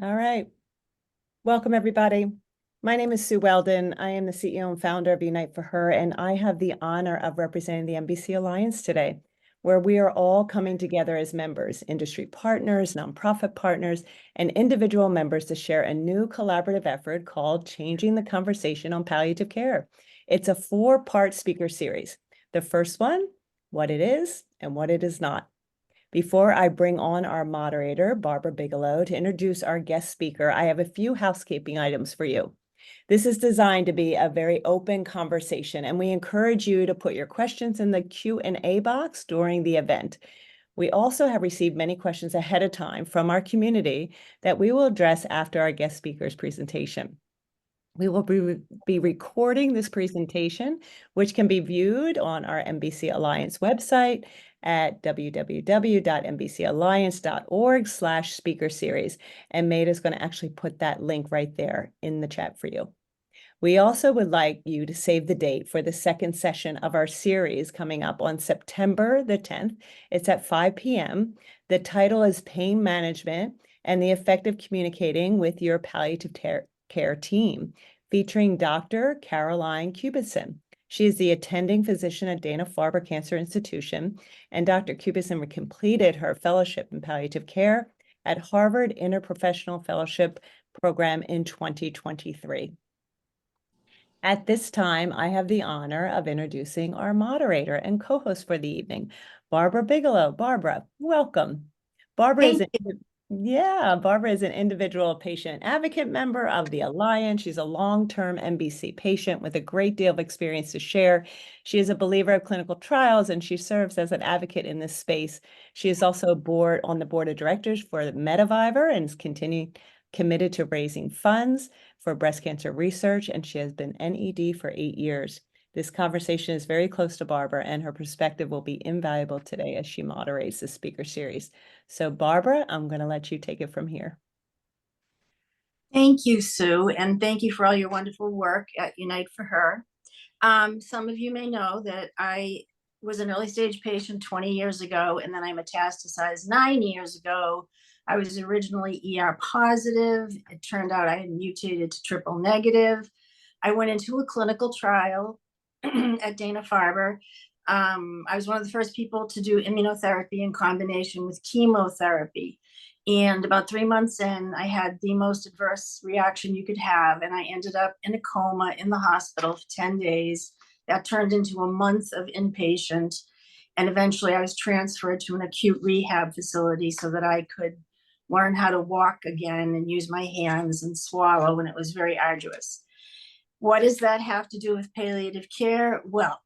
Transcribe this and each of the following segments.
All right. Welcome, everybody. My name is Sue Weldon. I am the CEO and founder of Unite for Her, and I have the honor of representing the NBC Alliance today, where we are all coming together as members, industry partners, nonprofit partners, and individual members to share a new collaborative effort called Changing the Conversation on Palliative Care. It's a 4-part speaker series. The first one, what it is and what it is not. Before I bring on our moderator, Barbara Bigelow, to introduce our guest speaker, I have a few housekeeping items for you. This is designed to be a very open conversation, and we encourage you to put your questions in the Q&A box during the event. We also have received many questions ahead of time from our community that we will address after our guest speaker's presentation. We will be recording this presentation, which can be viewed on our NBC Alliance website at www.nbcalliance.org/speaker series. And Maida's going to actually put that link right there in the chat for you. We also would like you to save the date for the second session of our series coming up on September the 10th. It's at 5 p.m. The title is Pain Management and the Effect of Communicating with Your Palliative Care Team, featuring Dr. Caroline Kubison. She is the attending physician at Dana-Farber Cancer Institution, and Dr. Kubison completed her fellowship in palliative care at Harvard Interprofessional Fellowship Program in 2023. At this time, I have the honor of introducing our moderator and co-host for the evening, Barbara Bigelow. Barbara, welcome. Barbara is an individual patient advocate member of the Alliance. She's a long-term NBC patient with a great deal of experience to share. She is a believer of clinical trials, and she serves as an advocate in this space. She is also on the board of directors for Mediviver and is committed to raising funds for breast cancer research, and she has been NED for 8 years. This conversation is very close to Barbara, and her perspective will be invaluable today as she moderates the speaker series. So Barbara, I'm going to let you take it from here. Thank you, Sue, and thank you for all your wonderful work at Unite for Her. Some of you may know that I was an early stage patient 20 years ago, and then I metastasized 9 years ago. I was originally ER positive. It turned out I had mutated to triple negative. I went into a clinical trial at Dana-Farber. I was one of the first people to do immunotherapy in combination with chemotherapy. And about 3 months in, I had the most adverse reaction you could have. And I ended up in a coma in the hospital for 10 days. That turned into a month of inpatient. And eventually I was transferred to an acute rehab facility so that I could learn how to walk again and use my hands and swallow. And it was very arduous. What does that have to do with palliative care? Well,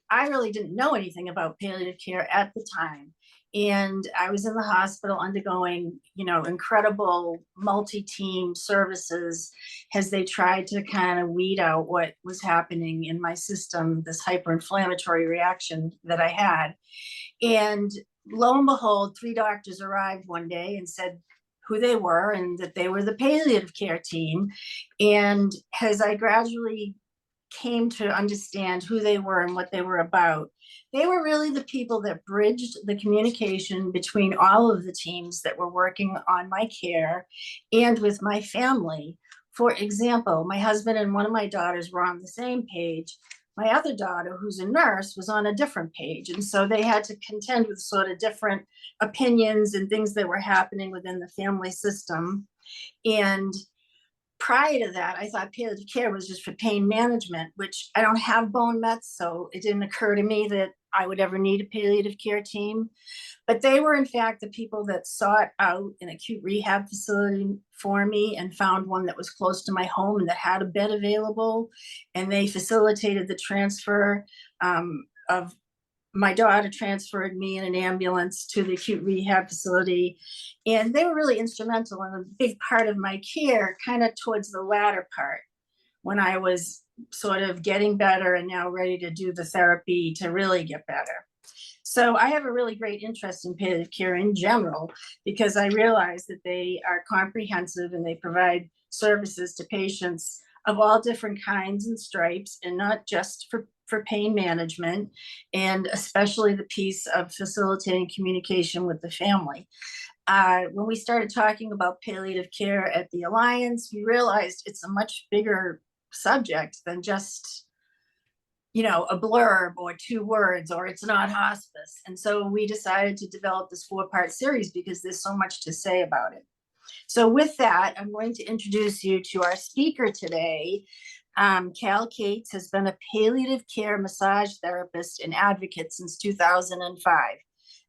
I really didn't know anything about palliative care at the time. And I was in the hospital undergoing, incredible multi-team services as they tried to kind of weed out what was happening in my system, this hyperinflammatory reaction that I had. And lo and behold, 3 doctors arrived one day and said who they were and that they were the palliative care team. And as I gradually came to understand who they were and what they were about, they were really the people that bridged the communication between all of the teams that were working on my care and with my family. For example, my husband and one of my daughters were on the same page. My other daughter, who's a nurse, was on a different page. And so they had to contend with sort of different opinions and things that were happening within the family system. And prior to that, I thought palliative care was just for pain management, which I don't have bone mets, so it didn't occur to me that I would ever need a palliative care team. But they were, in fact, the people that sought out an acute rehab facility for me and found one that was close to my home and that had a bed available. And they facilitated the transfer of my daughter, transferred me in an ambulance to the acute rehab facility. And they were really instrumental in a big part of my care, kind of towards the latter part, when I was sort of getting better and now ready to do the therapy to really get better. So I have a really great interest in palliative care in general, because I realize that they are comprehensive and they provide services to patients of all different kinds and stripes, and not just for pain management, and especially the piece of facilitating communication with the family. When we started talking about palliative care at the Alliance, we realized it's a much bigger subject than just, a blurb or 2 words, or it's not hospice. And so we decided to develop this 4-part series because there's so much to say about it. So with that, I'm going to introduce you to our speaker today. Cal Cates has been a palliative care massage therapist and advocate since 2005.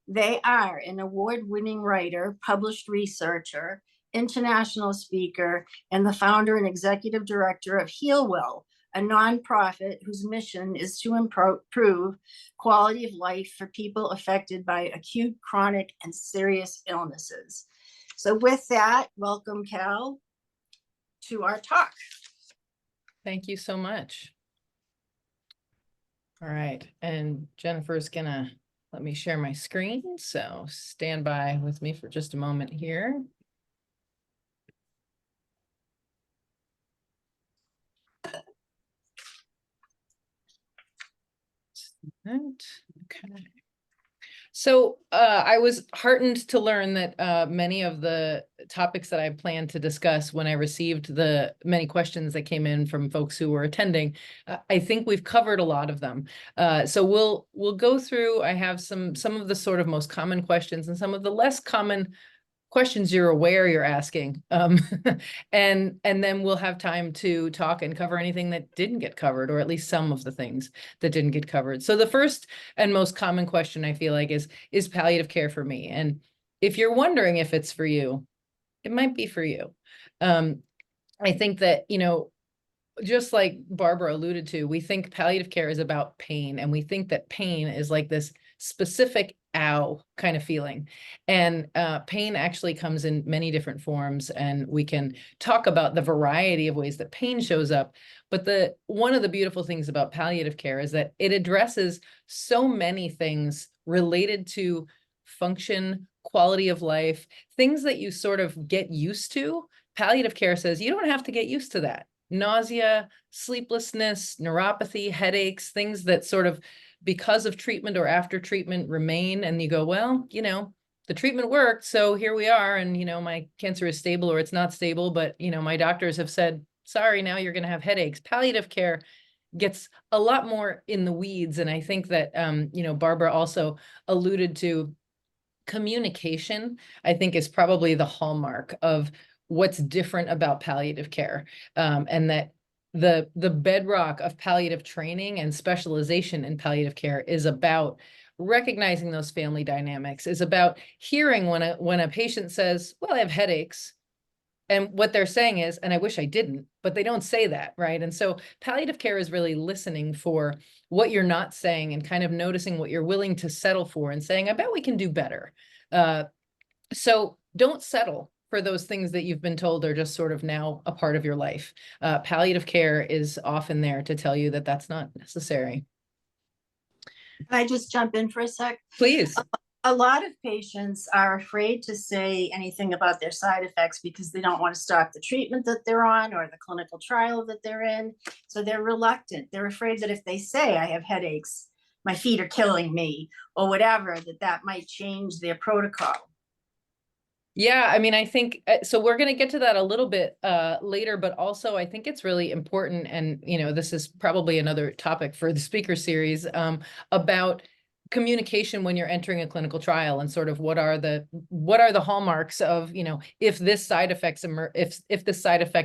They are an award-winning writer, published researcher, international speaker, and the founder and executive director of HealWell, a nonprofit whose mission is to improve quality of life for people affected by acute, chronic, and serious illnesses. So with that, welcome, Cal, to our talk. Thank you so much. All right, and Jennifer's gonna let me share my screen, so stand by with me for just a moment here. Okay. So I was heartened to learn that many of the topics that I planned to discuss when I received the many questions that came in from folks who were attending, I think we've covered a lot of them. So we'll go through. I have some of the sort of most common questions and some of the less common questions you're aware you're asking. And then we'll have time to talk and cover anything that didn't get covered, or at least some of the things that didn't get covered. So the first and most common question I feel like is palliative care for me? And if you're wondering if it's for you, it might be for you. I think that, just like Barbara alluded to, we think palliative care is about pain, and we think that pain is like this specific ow kind of feeling. And pain actually comes in many different forms, and we can talk about the variety of ways that pain shows up. But one of the beautiful things about palliative care is that it addresses so many things related to function, quality of life, things that you sort of get used to. Palliative care says you don't have to get used to that. Nausea, sleeplessness, neuropathy, headaches, things that sort of, because of treatment or after treatment, remain. And you go, well, the treatment worked, so here we are. And, my cancer is stable or it's not stable, but, my doctors have said, sorry, now you're going to have headaches. Palliative care gets a lot more in the weeds. And I think that, Barbara also alluded to communication, I think, is probably the hallmark of what's different about palliative care, and that the bedrock of palliative training and specialization in palliative care is about recognizing those family dynamics, is about hearing when a patient says, well, I have headaches, and what they're saying is, and I wish I didn't, but they don't say that, right? And so palliative care is really listening for what you're not saying and kind of noticing what you're willing to settle for and saying, I bet we can do better. So don't settle for those things that you've been told are just sort of now a part of your life. Palliative care is often there to tell you that that's not necessary. Can I just jump in for a sec? Please. A lot of patients are afraid to say anything about their side effects because they don't want to stop the treatment that they're on or the clinical trial that they're in. So they're reluctant. They're afraid that if they say, I have headaches, my feet are killing me, or whatever, that might change their protocol. Yeah, I mean, I think, so we're going to get to that a little bit later, but also I think it's really important. And, this is probably another topic for the speaker series, about communication when you're entering a clinical trial, and sort of what are the hallmarks of, if this side effect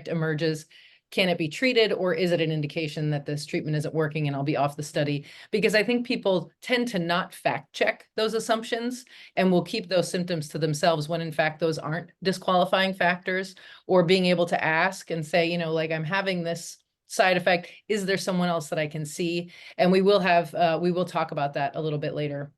emerges, can it be treated, or is it an indication that this treatment isn't working and I'll be off the study? Because I think people tend to not fact check those assumptions and will keep those symptoms to themselves when in fact those aren't disqualifying factors, or being able to ask and say, like, I'm having this side effect. Is there someone else that I can see? And we will talk about that a little bit later.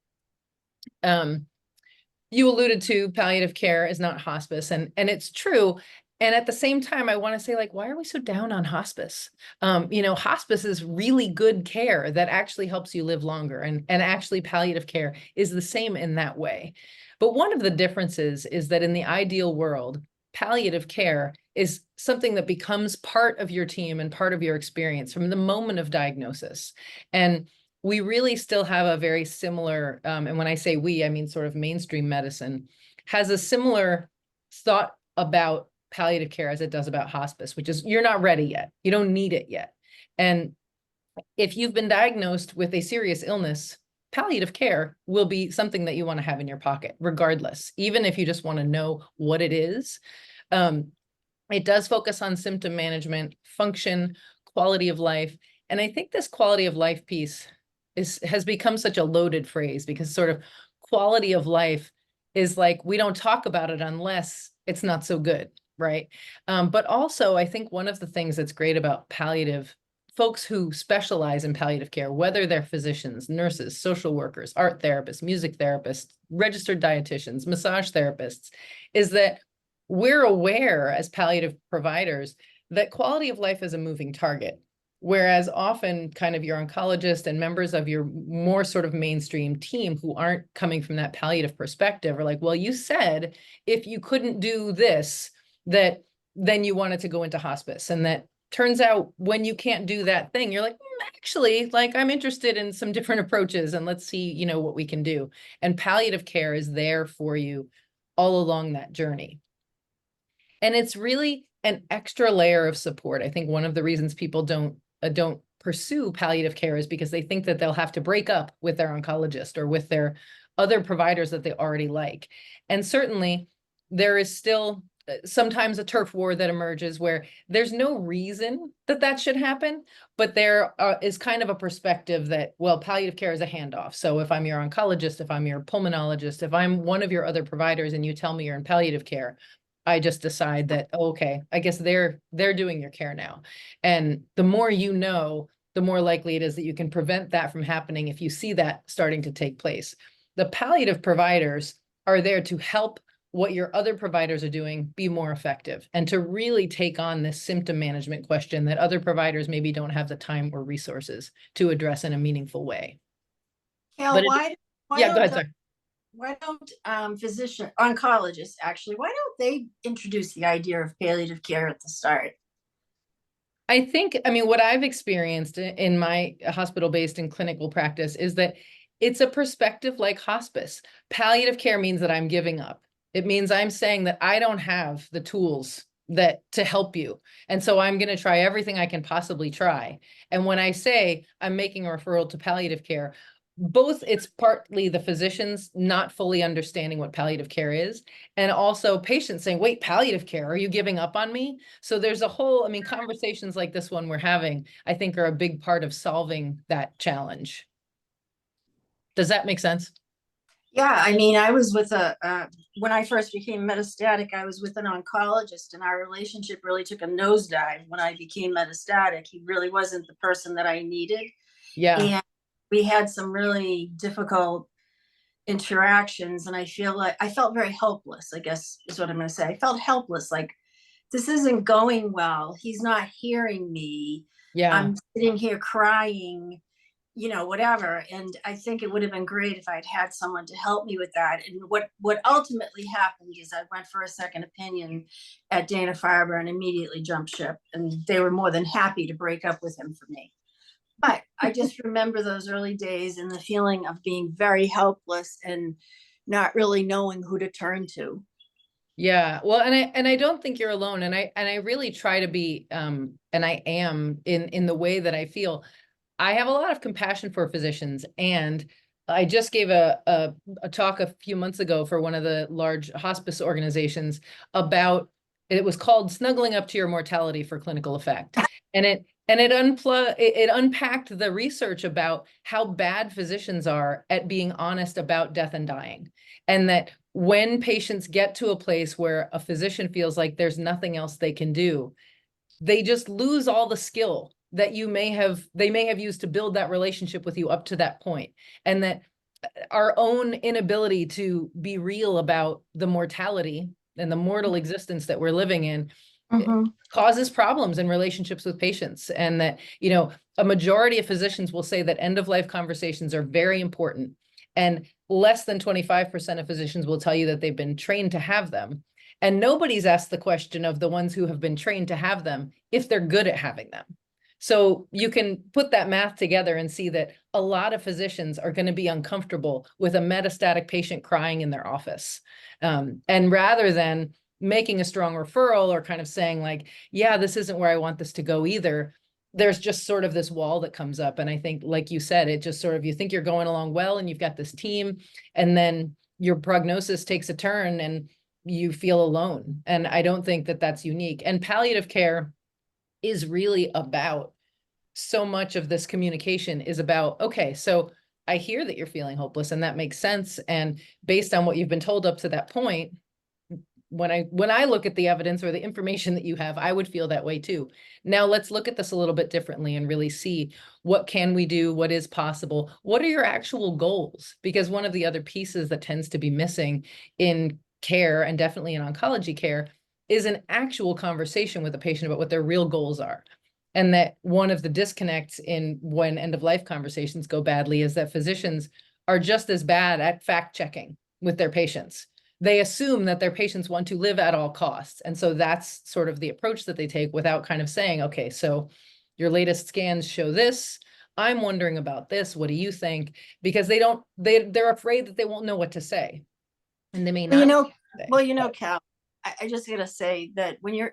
You alluded to palliative care is not hospice, and it's true. And at the same time, I want to say, like, why are we so down on hospice? Hospice is really good care that actually helps you live longer. And actually palliative care is the same in that way. But one of the differences is that in the ideal world, palliative care is something that becomes part of your team and part of your experience from the moment of diagnosis. And we really still have a very similar, and when I say we, I mean sort of mainstream medicine, has a similar thought about palliative care as it does about hospice, which is you're not ready yet. You don't need it yet. And if you've been diagnosed with a serious illness, palliative care will be something that you want to have in your pocket, regardless, even if you just want to know what it is. It does focus on symptom management, function, quality of life. And I think this quality of life piece has become such a loaded phrase, because sort of quality of life is like, we don't talk about it unless it's not so good, right? But also, I think one of the things that's great about palliative, folks who specialize in palliative care, whether they're physicians, nurses, social workers, art therapists, music therapists, registered dietitians, massage therapists, is that we're aware as palliative providers that quality of life is a moving target. Whereas often kind of your oncologist and members of your more sort of mainstream team who aren't coming from that palliative perspective are like, well, you said if you couldn't do this, that then you wanted to go into hospice. And that turns out when you can't do that thing, you're like, actually, like I'm interested in some different approaches and let's see, you know, what we can do. And palliative care is there for you all along that journey. And it's really an extra layer of support. I think one of the reasons people don't pursue palliative care is because they think that they'll have to break up with their oncologist or with their other providers that they already like. And certainly there is still sometimes a turf war that emerges where there's no reason that that should happen, but there is kind of a perspective that, well, palliative care is a handoff. So if I'm your oncologist, if I'm your pulmonologist, if I'm one of your other providers and you tell me you're in palliative care, I just decide that, okay, I guess they're doing your care now. And the more you know, the more likely it is that you can prevent that from happening if you see that starting to take place. The palliative providers are there to help what your other providers are doing be more effective and to really take on this symptom management question that other providers maybe don't have the time or resources to address in a meaningful way. Cal, But why yeah, go ahead, don't sorry. why don't oncologists actually, why don't they introduce the idea of palliative care at the start? I think, I mean, what I've experienced in my hospital-based and clinical practice is that it's a perspective like hospice. Palliative care means that I'm giving up. It means I'm saying that I don't have the tools that to help you. And so I'm going to try everything I can possibly try. And when I say I'm making a referral to palliative care, both it's partly the physicians not fully understanding what palliative care is, and also patients saying, wait, palliative care, are you giving up on me? So there's a whole, I mean, conversations like this one we're having, I think are a big part of solving that challenge. Does that make sense? Yeah, I mean, I was with when I first became metastatic, I was with an oncologist and our relationship really took a nosedive when I became metastatic. He really wasn't the person that I needed. Yeah. And we had some really difficult interactions and I felt very helpless, I guess is what I'm going to say. I felt helpless, like this isn't going well. He's not hearing me. Yeah. I'm sitting here crying, you know, whatever. And I think it would have been great if I'd had someone to help me with that. And what ultimately happened is I went for a second opinion at Dana-Farber and immediately jumped ship. And they were more than happy to break up with him for me. But I just remember those early days and the feeling of being very helpless and not really knowing who to turn to. Yeah, well, and I don't think you're alone. And I really try to be, and I am in the way that I feel. I have a lot of compassion for physicians, and I just gave a talk a few months ago for one of the large hospice organizations about, it was called Snuggling Up to Your Mortality for Clinical Effect. And it unpacked the research about how bad physicians are at being honest about death and dying. And that when patients get to a place where a physician feels like there's nothing else they can do, they just lose all the skill that they may have used to build that relationship with you up to that point. And that our own inability to be real about the mortality and the mortal existence that we're living in causes problems in relationships with patients. And that, you know, a majority of physicians will say that end of life conversations are very important. And less than 25% of physicians will tell you that they've been trained to have them. And nobody's asked the question of the ones who have been trained to have them, if they're good at having them. So you can put that math together and see that a lot of physicians are going to be uncomfortable with a metastatic patient crying in their office. And rather than making a strong referral or kind of saying like, yeah, this isn't where I want this to go either, there's just sort of this wall that comes up. And I think, like you said, it just sort of, you think you're going along well and you've got this team, and then your prognosis takes a turn and you feel alone. And I don't think that that's unique. And palliative care is really about, so much of this communication is about, okay, so I hear that you're feeling hopeless and that makes sense. And based on what you've been told up to that point, when I look at the evidence or the information that you have, I would feel that way too. Now let's look at this a little bit differently and really see, what can we do? What is possible? What are your actual goals? Because one of the other pieces that tends to be missing in care, and definitely in oncology care, is an actual conversation with the patient about what their real goals are. And that one of the disconnects in when end of life conversations go badly is that physicians are just as bad at fact checking with their patients. They assume that their patients want to live at all costs. And so that's sort of the approach that they take, without kind of saying, okay, so your latest scans show this. I'm wondering about this. What do you think? Because they're afraid that they won't know what to say. And they may not. Cal, I just gotta say that when you're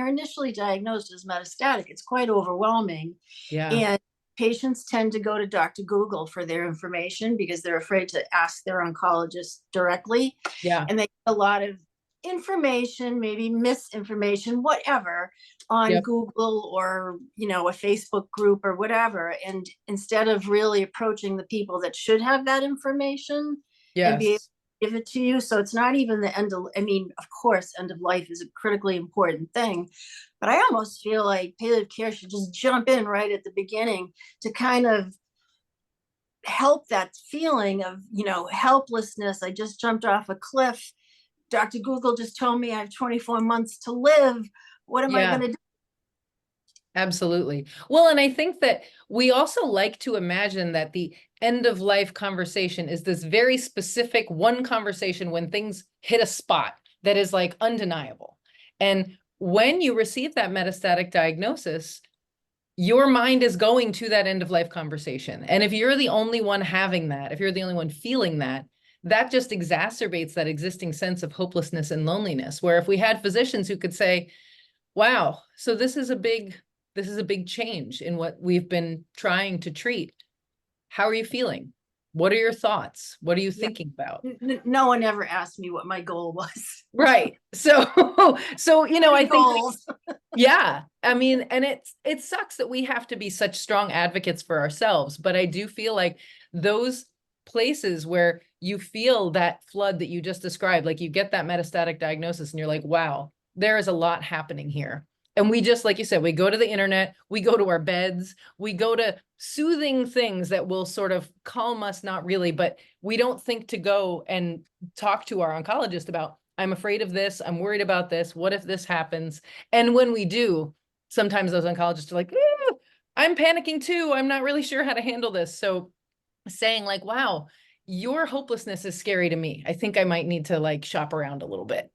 initially diagnosed as metastatic, it's quite overwhelming. Yeah. And patients tend to go to Dr. Google for their information because they're afraid to ask their oncologist directly. Yeah. And they get a lot of information, maybe misinformation, whatever, on Yep. Google or, a Facebook group or whatever. And instead of really approaching the people that should have that information and be able Yes. to give it to you. So it's not even the end of, of course, end of life is a critically important thing, but I almost feel like palliative care should just jump in right at the beginning to kind of help that feeling of, helplessness. I just jumped off a cliff. Dr. Google just told me I have 24 months to live. What am I Yeah. going to do? Absolutely. Well, and I think that we also like to imagine that the end of life conversation is this very specific one conversation when things hit a spot that is like undeniable. And when you receive that metastatic diagnosis, your mind is going to that end of life conversation. And if you're the only one having that, if you're the only one feeling that, that just exacerbates that existing sense of hopelessness and loneliness. Where if we had physicians who could say, wow, so this is a big change in what we've been trying to treat. How are you feeling? What are your thoughts? What are you thinking about? No one ever asked me what my goal was. Right. So, I think, yeah, I mean, and it sucks that we have to be such strong advocates for ourselves, but I do feel like those places where you feel that flood that you just described, like you get that metastatic diagnosis and you're like, wow, there is a lot happening here. And we just, like you said, we go to the internet, we go to our beds, we go to soothing things that will sort of calm us, not really, but we don't think to go and talk to our oncologist about, I'm afraid of this, I'm worried about this, what if this happens? And when we do, sometimes those oncologists are like, I'm panicking too, I'm not really sure how to handle this. So saying like, wow, your hopelessness is scary to me. I think I might need to like shop around a little bit.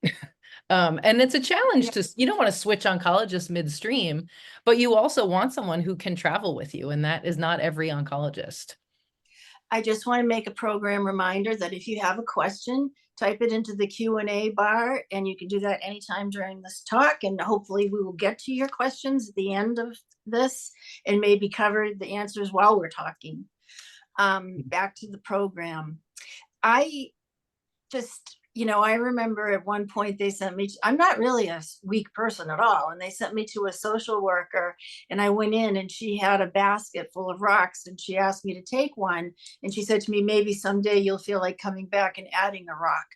And it's a challenge to, you don't want to switch oncologists midstream, but you also want someone who can travel with you. And that is not every oncologist. I just want to make a program reminder that if you have a question, type it into the Q&A bar, and you can do that anytime during this talk. And hopefully we will get to your questions at the end of this and maybe cover the answers while we're talking. Back to the program. I just, I remember at one point they sent me, I'm not really a weak person at all. And they sent me to a social worker, and I went in and she had a basket full of rocks and she asked me to take one. And she said to me, maybe someday you'll feel like coming back and adding a rock.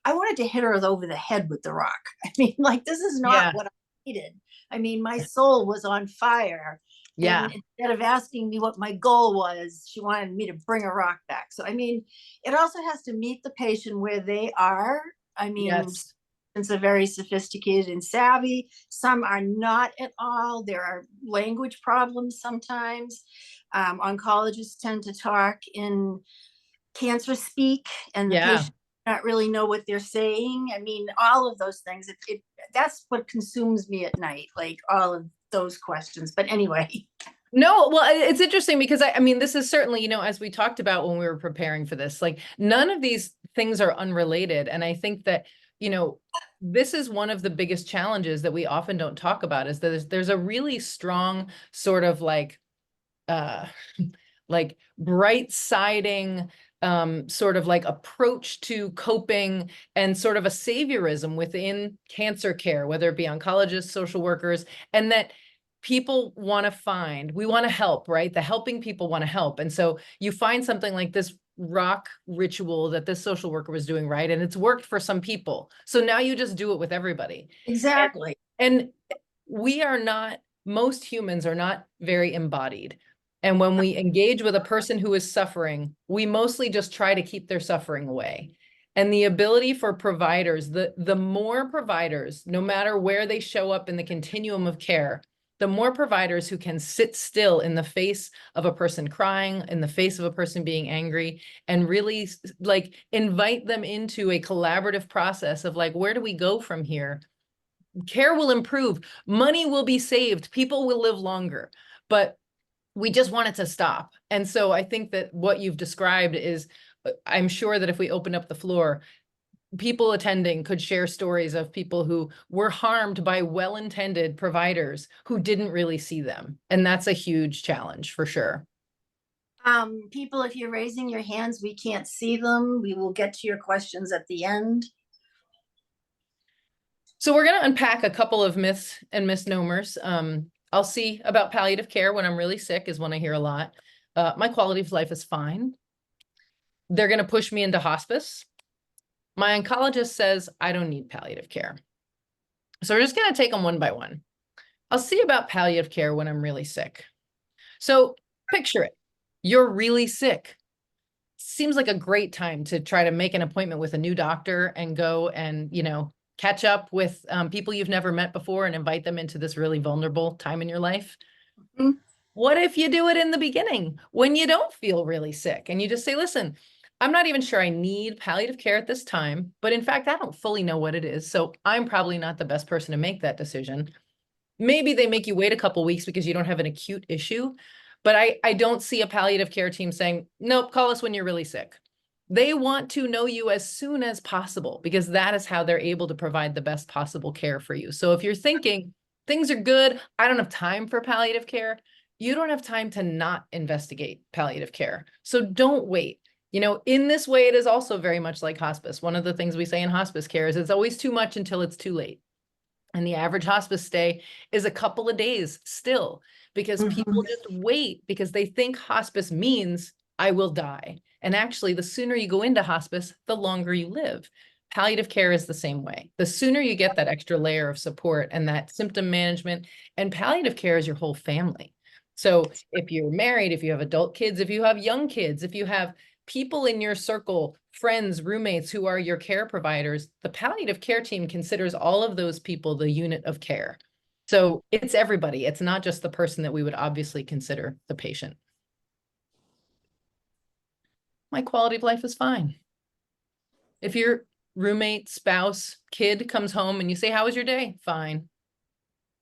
I wanted to hit her over the head with the rock. I mean, like, this is not what I needed. I mean, my soul was on fire. Yeah. And instead of asking me what my goal was, she wanted me to bring a rock back. So, I mean, it also has to meet the patient where they are. I mean, Yes. Patients are very sophisticated and savvy. Some are not at all. There are language problems sometimes. Oncologists tend to talk in cancer speak, and the patient not really know what they're saying. I mean, all of those things. That's what consumes me at night, like all of those questions. But anyway. No, well, it's interesting because I mean, this is certainly, as we talked about when we were preparing for this, like none of these things are unrelated. And I think that, this is one of the biggest challenges that we often don't talk about is that there's a really strong sort of like bright siding sort of like approach to coping and sort of a saviorism within cancer care, whether it be oncologists, social workers, and that people want to we want to help, right? The helping people want to help. And so you find something like this rock ritual that this social worker was doing, right? And it's worked for some people. So now you just do it with everybody. Exactly. And most humans are not very embodied. And when we engage with a person who is suffering, we mostly just try to keep their suffering away. And the ability for providers, the more providers, no matter where they show up in the continuum of care, the more providers who can sit still in the face of a person crying, in the face of a person being angry, and really like invite them into a collaborative process of like, where do we go from here? Care will improve, money will be saved, people will live longer, but we just want it to stop. And so I think that what you've described is, I'm sure that if we open up the floor, people attending could share stories of people who were harmed by well-intended providers who didn't really see them. And that's a huge challenge for sure. People, if you're raising your hands, we can't see them. We will get to your questions at the end. So we're going to unpack a couple of myths and misnomers. I'll see about palliative care when I'm really sick is when I hear a lot. My quality of life is fine. They're going to push me into hospice. My oncologist says I don't need palliative care. So we're just going to take them one by one. I'll see about palliative care when I'm really sick. So picture it. You're really sick. Seems like a great time to try to make an appointment with a new doctor and go and, catch up with people you've never met before and invite them into this really vulnerable time in your life. Mhm. What if you do it in the beginning when you don't feel really sick and you just say, listen, I'm not even sure I need palliative care at this time, but in fact, I don't fully know what it is. So I'm probably not the best person to make that decision. Maybe they make you wait a couple weeks because you don't have an acute issue, but I don't see a palliative care team saying, nope, call us when you're really sick. They want to know you as soon as possible because that is how they're able to provide the best possible care for you. So if you're thinking things are good, I don't have time for palliative care, you don't have time to not investigate palliative care. So don't wait. In this way, it is also very much like hospice. One of the things we say in hospice care is it's always too much until it's too late. And the average hospice stay is a couple of days still because people just wait because they think hospice means I will die. And actually, the sooner you go into hospice, the longer you live. Palliative care is the same way. The sooner you get that extra layer of support and that symptom management, and palliative care is your whole family. So if you're married, if you have adult kids, if you have young kids, if you have people in your circle, friends, roommates who are your care providers, the palliative care team considers all of those people the unit of care. So it's everybody. It's not just the person that we would obviously consider the patient. My quality of life is fine. If your roommate, spouse, kid comes home and you say, how was your day? Fine.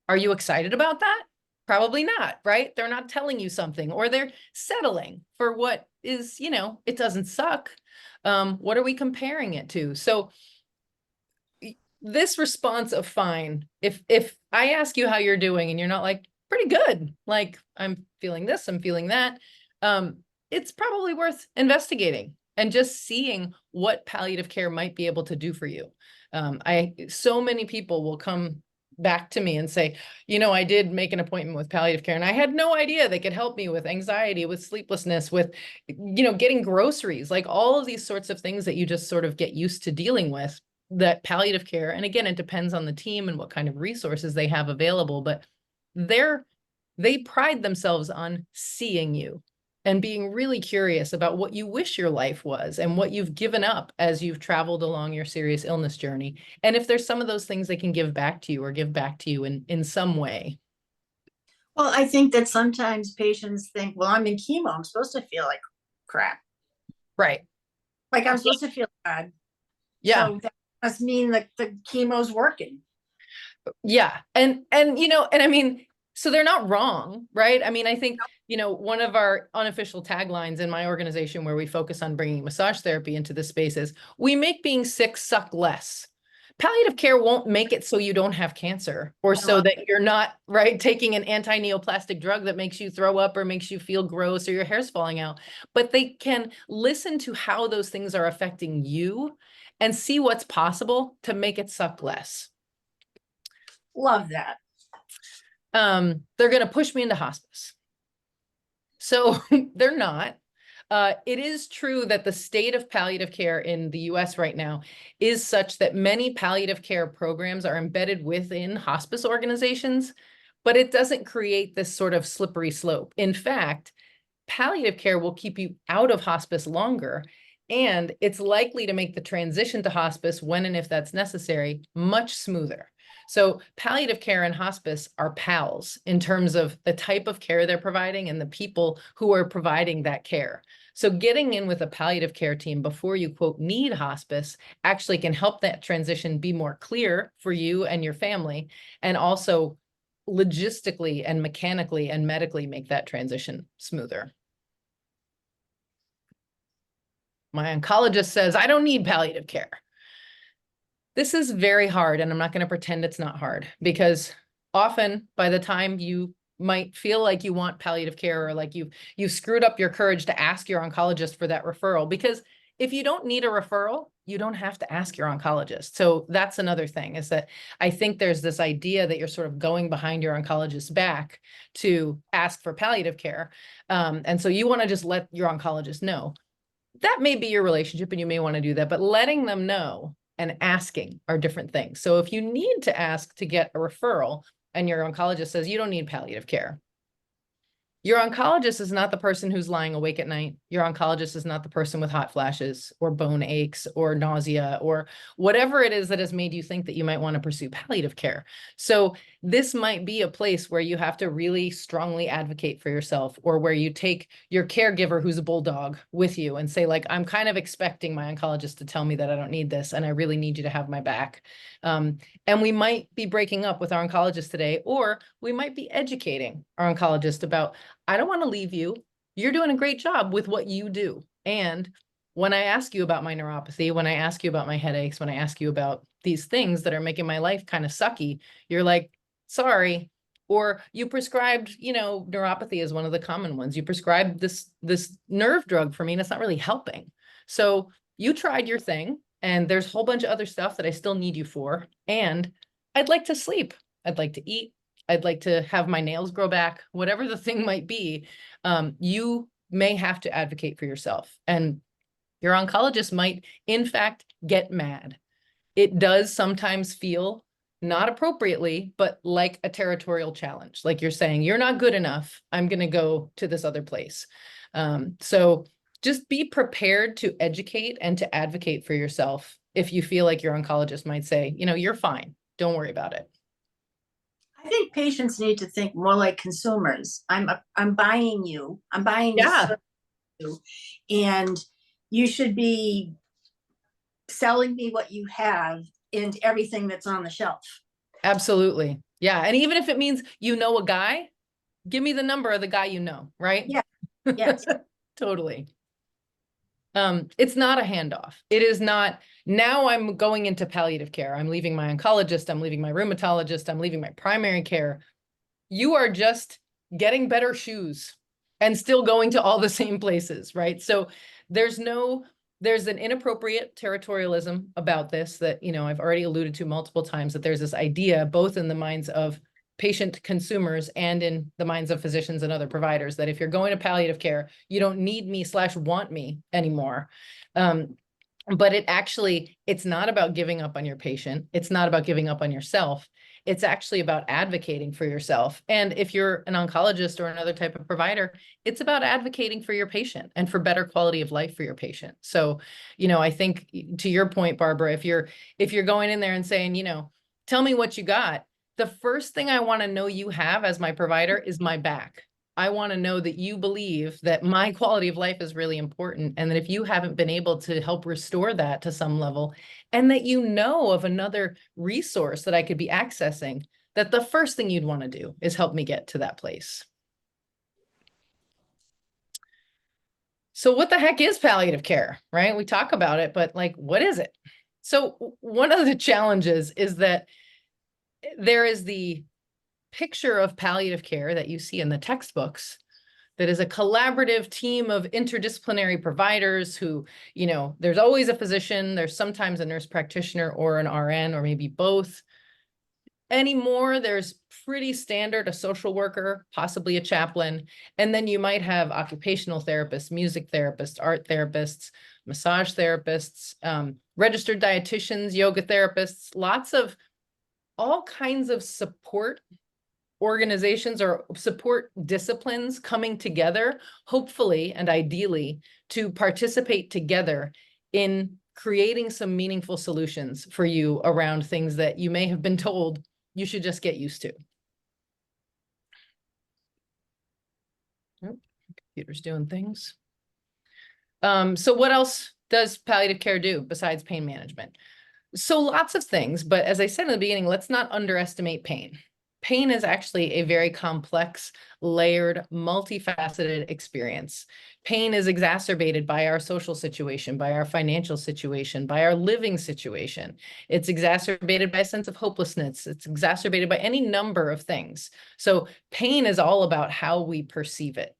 Are you excited about that? Probably not, right? They're not telling you something, or they're settling for what is, it doesn't suck. What are we comparing it to? So this response of fine, if I ask you how you're doing and you're not like, pretty good, like I'm feeling this, I'm feeling that, it's probably worth investigating and just seeing what palliative care might be able to do for you. So many people will come back to me and say, I did make an appointment with palliative care and I had no idea they could help me with anxiety, with sleeplessness, with, getting groceries, like all of these sorts of things that you just sort of get used to dealing with, that palliative care. And again, it depends on the team and what kind of resources they have available, but they pride themselves on seeing you and being really curious about what you wish your life was and what you've given up as you've traveled along your serious illness journey. And if there's some of those things they can give back to you or give back to you in some way. Well, I think that sometimes patients think, well, I'm in chemo, I'm supposed to feel like crap. Right. Like I'm supposed to feel bad. Yeah. So that must mean that the chemo's working. Yeah. And I mean, so they're not wrong, right? I mean, I think, one of our unofficial taglines in my organization where we focus on bringing massage therapy into the space is we make being sick suck less. Palliative care won't make it so you don't have cancer or so that you're not, right, taking an anti-neoplastic drug that makes you throw up or makes you feel gross or your hair's falling out. But they can listen to how those things are affecting you and see what's possible to make it suck less. Love that. They're going to push me into hospice. So they're not. It is true that the state of palliative care in the US right now is such that many palliative care programs are embedded within hospice organizations, but it doesn't create this sort of slippery slope. In fact, palliative care will keep you out of hospice longer, and it's likely to make the transition to hospice, when and if that's necessary, much smoother. So palliative care and hospice are pals in terms of the type of care they're providing and the people who are providing that care. So getting in with a palliative care team before you, quote, need hospice actually can help that transition be more clear for you and your family, and also logistically and mechanically and medically make that transition smoother. My oncologist says, I don't need palliative care. This is very hard, and I'm not going to pretend it's not hard, because often by the time you might feel like you want palliative care, or like you've screwed up your courage to ask your oncologist for that referral, because if you don't need a referral, you don't have to ask your oncologist. So that's another thing, is that I think there's this idea that you're sort of going behind your oncologist's back to ask for palliative care. And so you want to just let your oncologist know. That may be your relationship and you may want to do that, but letting them know and asking are different things. So if you need to ask to get a referral and your oncologist says you don't need palliative care, your oncologist is not the person who's lying awake at night. Your oncologist is not the person with hot flashes or bone aches or nausea or whatever it is that has made you think that you might want to pursue palliative care. So this might be a place where you have to really strongly advocate for yourself, or where you take your caregiver who's a bulldog with you and say, like, I'm kind of expecting my oncologist to tell me that I don't need this, and I really need you to have my back. And we might be breaking up with our oncologist today, or we might be educating our oncologist about, I don't want to leave you. You're doing a great job with what you do. And when I ask you about my neuropathy, when I ask you about my headaches, when I ask you about these things that are making my life kind of sucky, you're like, sorry. Or you prescribed, neuropathy is one of the common ones. You prescribed this nerve drug for me, and it's not really helping. So you tried your thing, and there's a whole bunch of other stuff that I still need you for. And I'd like to sleep. I'd like to eat. I'd like to have my nails grow back, whatever the thing might be. You may have to advocate for yourself. And your oncologist might, in fact, get mad. It does sometimes feel, not appropriately, but like a territorial challenge. Like you're saying, you're not good enough. I'm going to go to this other place. So just be prepared to educate and to advocate for yourself if you feel like your oncologist might say, you're fine. Don't worry about it. I think patients need to think more like consumers. I'm buying you. I'm buying Yeah. you, and you should be selling me what you have and everything that's on the shelf. Absolutely. Yeah. And even if it means a guy, give me the number of the guy right? Yeah. Yes. Totally. It's not a handoff. It is not, now I'm going into palliative care. I'm leaving my oncologist. I'm leaving my rheumatologist. I'm leaving my primary care. You are just getting better shoes and still going to all the same places, right? So there's an inappropriate territorialism about this that, I've already alluded to multiple times, that there's this idea both in the minds of patient consumers and in the minds of physicians and other providers that if you're going to palliative care, you don't need me / want me anymore. But it's not about giving up on your patient. It's not about giving up on yourself. It's actually about advocating for yourself. And if you're an oncologist or another type of provider, it's about advocating for your patient and for better quality of life for your patient. So, I think to your point, Barbara, if you're going in there and saying, tell me what you got, the first thing I want to know you have as my provider is my back. I want to know that you believe that my quality of life is really important, and that if you haven't been able to help restore that to some level, and that you know of another resource that I could be accessing, that the first thing you'd want to do is help me get to that place. So what the heck is palliative care, right? We talk about it, but like, what is it? So one of the challenges is that there is the picture of palliative care that you see in the textbooks that is a collaborative team of interdisciplinary providers who, there's always a physician, there's sometimes a nurse practitioner or an RN or maybe both. Anymore, there's pretty standard a social worker, possibly a chaplain, and then you might have occupational therapists, music therapists, art therapists, massage therapists, registered dietitians, yoga therapists, lots of all kinds of support organizations or support disciplines coming together, hopefully and ideally, to participate together in creating some meaningful solutions for you around things that you may have been told you should just get used to. Oh, computer's doing things. So what else does palliative care do besides pain management? So lots of things, but as I said in the beginning, let's not underestimate pain. Pain is actually a very complex, layered, multifaceted experience. Pain is exacerbated by our social situation, by our financial situation, by our living situation. It's exacerbated by a sense of hopelessness. It's exacerbated by any number of things. So pain is all about how we perceive it.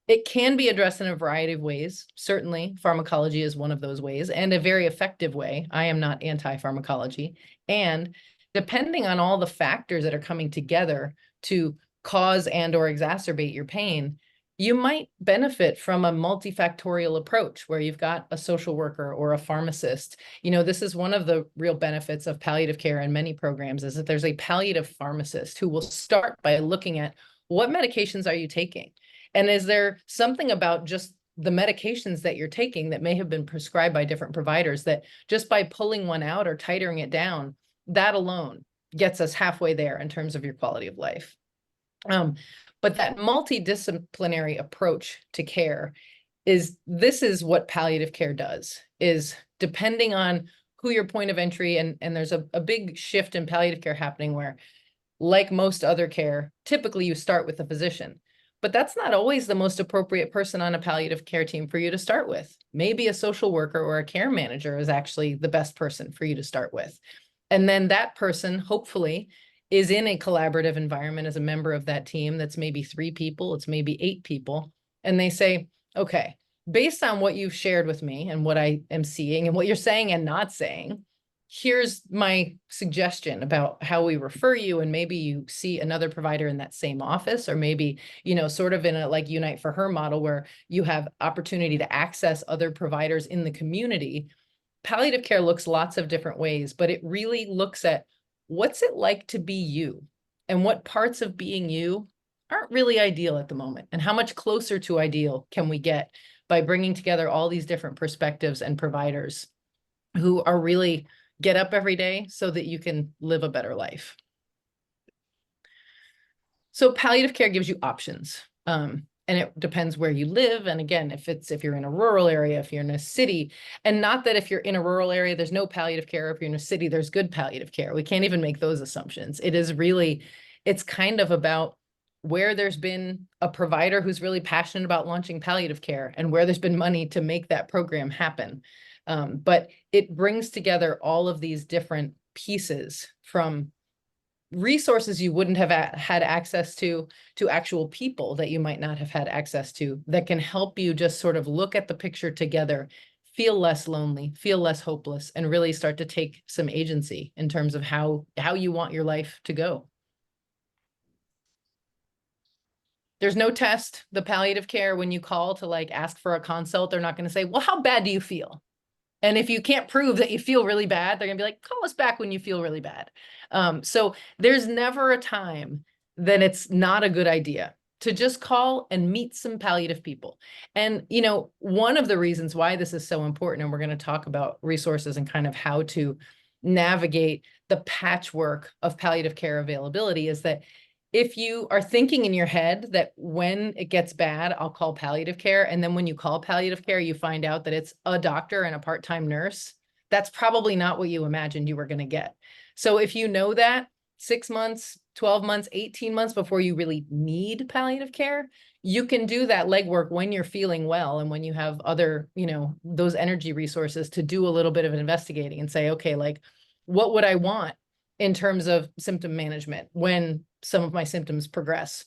It can be addressed in a variety of ways. Certainly, pharmacology is one of those ways, and a very effective way. I am not anti-pharmacology. And depending on all the factors that are coming together to cause and or exacerbate your pain, you might benefit from a multifactorial approach where you've got a social worker or a pharmacist. This is one of the real benefits of palliative care in many programs, is that there's a palliative pharmacist who will start by looking at what medications are you taking? And is there something about just the medications that you're taking that may have been prescribed by different providers that just by pulling one out or tightening it down, that alone gets us halfway there in terms of your quality of life. But that multidisciplinary approach to care this is what palliative care does, is depending on who your point of entry, and there's a big shift in palliative care happening where, like most other care, typically you start with a physician. But that's not always the most appropriate person on a palliative care team for you to start with. Maybe a social worker or a care manager is actually the best person for you to start with. And then that person, hopefully, is in a collaborative environment as a member of that team that's maybe 3 people, it's maybe 8 people. And they say, okay, based on what you've shared with me and what I am seeing and what you're saying and not saying, here's my suggestion about how we refer you, and maybe you see another provider in that same office, or maybe, sort of in a like Unite for Her model where you have opportunity to access other providers in the community. Palliative care looks lots of different ways, but it really looks at what's it like to be you, and what parts of being you aren't really ideal at the moment, and how much closer to ideal can we get by bringing together all these different perspectives and providers who are really get up every day so that you can live a better life. So palliative care gives you options. And it depends where you live. And again, if you're in a rural area, if you're in a city, and not that if you're in a rural area, there's no palliative care. If you're in a city, there's good palliative care. We can't even make those assumptions. It's kind of about where there's been a provider who's really passionate about launching palliative care and where there's been money to make that program happen. But it brings together all of these different pieces, from resources you wouldn't have had access to actual people that you might not have had access to, that can help you just sort of look at the picture together, feel less lonely, feel less hopeless, and really start to take some agency in terms of how you want your life to go. There's no test. The palliative care, when you call to like ask for a consult, they're not going to say, well, how bad do you feel? And if you can't prove that you feel really bad, they're going to be like, call us back when you feel really bad. So there's never a time that it's not a good idea to just call and meet some palliative people. And, one of the reasons why this is so important, and we're going to talk about resources and kind of how to navigate the patchwork of palliative care availability, is that if you are thinking in your head that when it gets bad, I'll call palliative care, and then when you call palliative care, you find out that it's a doctor and a part-time nurse, that's probably not what you imagined you were going to get. So if you know that 6 months, 12 months, 18 months before you really need palliative care, you can do that legwork when you're feeling well and when you have other, those energy resources to do a little bit of investigating and say, okay, like, what would I want in terms of symptom management when some of my symptoms progress?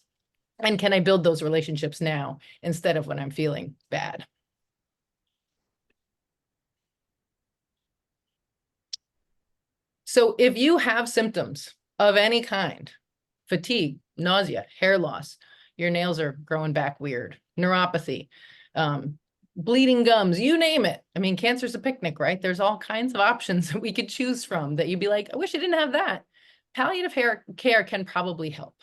And can I build those relationships now instead of when I'm feeling bad? So if you have symptoms of any kind, fatigue, nausea, hair loss, your nails are growing back weird, neuropathy, bleeding gums, you name it. I mean, cancer's a picnic, right? There's all kinds of options that we could choose from that you'd be like, I wish I didn't have that. Palliative care can probably help.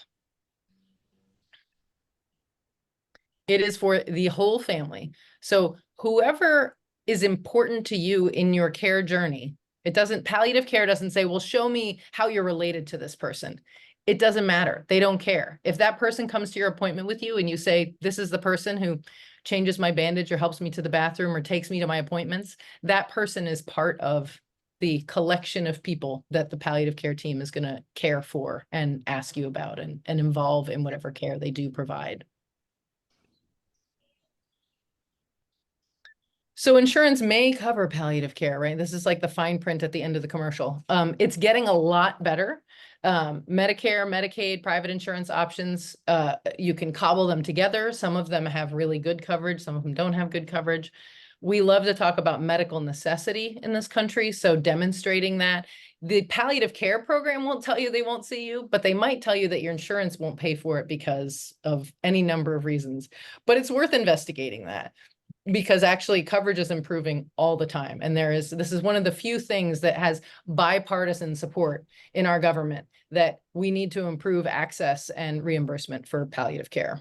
It is for the whole family. So whoever is important to you in your care journey, palliative care doesn't say, well, show me how you're related to this person. It doesn't matter. They don't care. If that person comes to your appointment with you and you say, this is the person who changes my bandage or helps me to the bathroom or takes me to my appointments, that person is part of the collection of people that the palliative care team is going to care for and ask you about and involve in whatever care they do provide. So insurance may cover palliative care, right? This is like the fine print at the end of the commercial. It's getting a lot better. Medicare, Medicaid, private insurance options, you can cobble them together. Some of them have really good coverage. Some of them don't have good coverage. We love to talk about medical necessity in this country. So demonstrating that the palliative care program won't tell you they won't see you, but they might tell you that your insurance won't pay for it because of any number of reasons. But it's worth investigating that, because actually coverage is improving all the time. And this is one of the few things that has bipartisan support in our government, that we need to improve access and reimbursement for palliative care.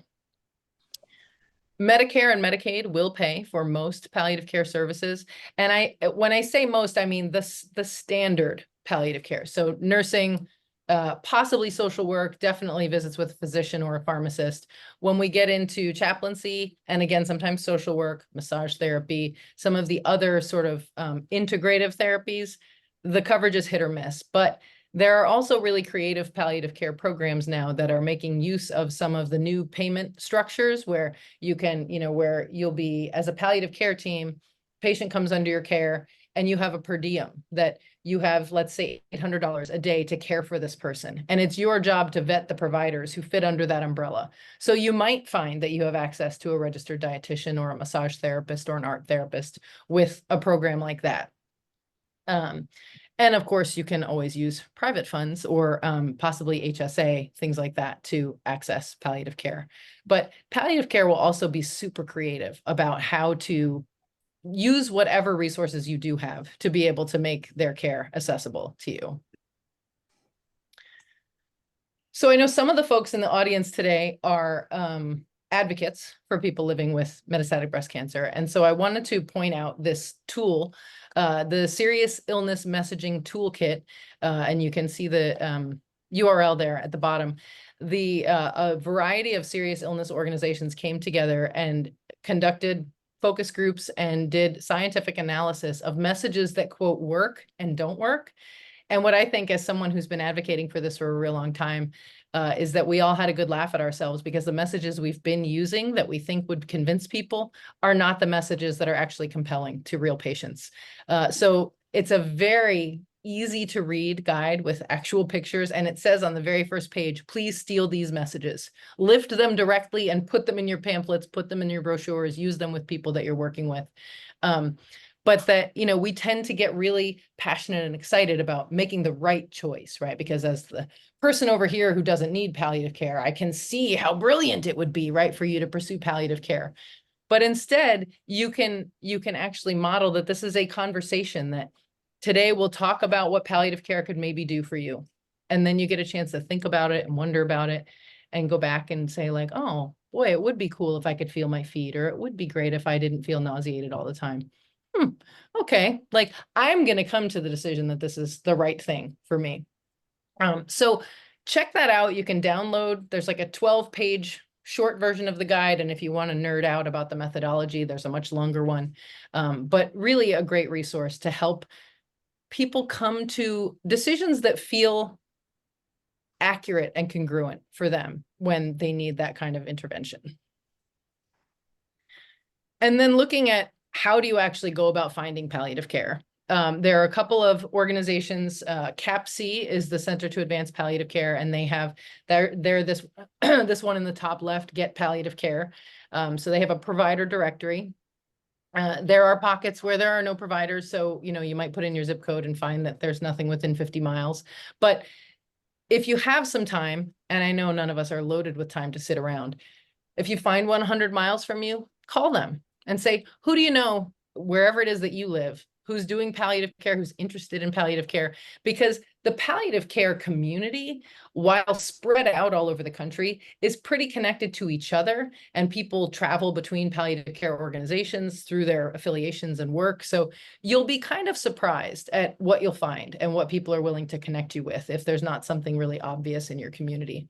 Medicare and Medicaid will pay for most palliative care services. And when I say most, I mean the standard palliative care. So nursing, possibly social work, definitely visits with a physician or a pharmacist. When we get into chaplaincy, and again, sometimes social work, massage therapy, some of the other sort of integrative therapies, the coverage is hit or miss. But there are also really creative palliative care programs now that are making use of some of the new payment structures where you can, where you'll be, as a palliative care team, patient comes under your care and you have a per diem that you have, let's say, $800 a day to care for this person. And it's your job to vet the providers who fit under that umbrella. So you might find that you have access to a registered dietitian or a massage therapist or an art therapist with a program like that. And of course, you can always use private funds or possibly HSA, things like that, to access palliative care. But palliative care will also be super creative about how to use whatever resources you do have to be able to make their care accessible to you. So I know some of the folks in the audience today are advocates for people living with metastatic breast cancer. And so I wanted to point out this tool, the Serious Illness Messaging Toolkit, and you can see the URL there at the bottom. A variety of serious illness organizations came together and conducted focus groups and did scientific analysis of messages that, quote, work and don't work. And what I think, as someone who's been advocating for this for a real long time, is that we all had a good laugh at ourselves, because the messages we've been using that we think would convince people are not the messages that are actually compelling to real patients. So it's a very easy to read guide with actual pictures. And it says on the very first page, please steal these messages, lift them directly and put them in your pamphlets, put them in your brochures, use them with people that you're working with. But that, we tend to get really passionate and excited about making the right choice, right? Because as the person over here who doesn't need palliative care, I can see how brilliant it would be, right, for you to pursue palliative care. But instead, you can actually model that this is a conversation that today we'll talk about what palliative care could maybe do for you. And then you get a chance to think about it and wonder about it and go back and say, like, oh boy, it would be cool if I could feel my feet, or it would be great if I didn't feel nauseated all the time. Okay, like, I'm going to come to the decision that this is the right thing for me. So check that out. You can download, there's like a 12-page short version of the guide. And if you want to nerd out about the methodology, there's a much longer one. But really a great resource to help people come to decisions that feel accurate and congruent for them when they need that kind of intervention. And then looking at how do you actually go about finding palliative care? There are a couple of organizations. CAPC is the Center to Advance Palliative Care, and they're this this one in the top left, Get Palliative Care. So they have a provider directory. There are pockets where there are no providers, so you might put in your zip code and find that there's nothing within 50 miles. But if you have some time, and I know none of us are loaded with time to sit around, if you find 100 miles from you, call them and say, who do you know, wherever it is that you live, who's doing palliative care, who's interested in palliative care? Because the palliative care community, while spread out all over the country, is pretty connected to each other, and people travel between palliative care organizations through their affiliations and work. So you'll be kind of surprised at what you'll find and what people are willing to connect you with if there's not something really obvious in your community.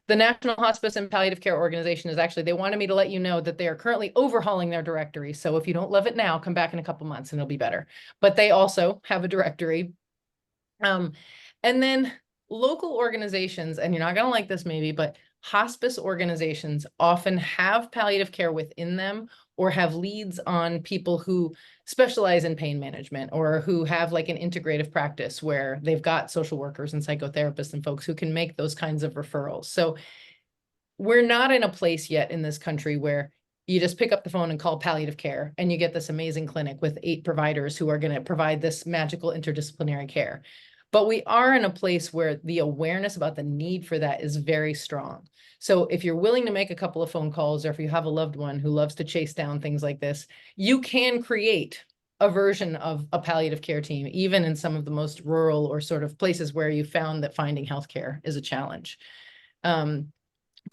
The National Hospice and Palliative Care Organization is actually, they wanted me to let you know that they are currently overhauling their directory. So if you don't love it now, come back in a couple months and it'll be better. But they also have a directory. And then local organizations, and you're not going to like this maybe, but hospice organizations often have palliative care within them, or have leads on people who specialize in pain management, or who have like an integrative practice where they've got social workers and psychotherapists and folks who can make those kinds of referrals. So we're not in a place yet in this country where you just pick up the phone and call palliative care and you get this amazing clinic with 8 providers who are going to provide this magical interdisciplinary care. But we are in a place where the awareness about the need for that is very strong. So if you're willing to make a couple of phone calls, or if you have a loved one who loves to chase down things like this, you can create a version of a palliative care team, even in some of the most rural or sort of places where you found that finding healthcare is a challenge.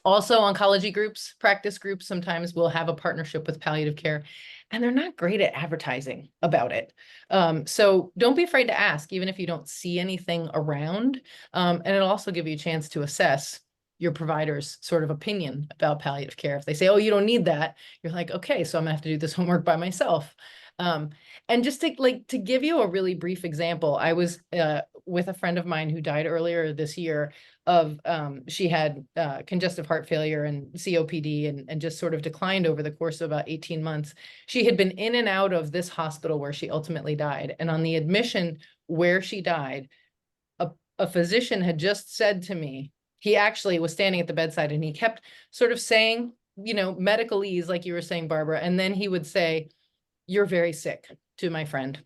Also, oncology groups, practice groups sometimes will have a partnership with palliative care, and they're not great at advertising about it. So don't be afraid to ask, even if you don't see anything around. And it'll also give you a chance to assess your provider's sort of opinion about palliative care. If they say, oh, you don't need that, you're like, okay, so I'm gonna have to do this homework by myself. And just to give you a really brief example, I was with a friend of mine who died earlier this year of, she had congestive heart failure and COPD, and just sort of declined over the course of about 18 months. She had been in and out of this hospital where she ultimately died. And on the admission where she died, a physician had just said to me, he actually was standing at the bedside and he kept sort of saying, medicalese, like you were saying, Barbara. And then he would say, "You're very sick," to my friend.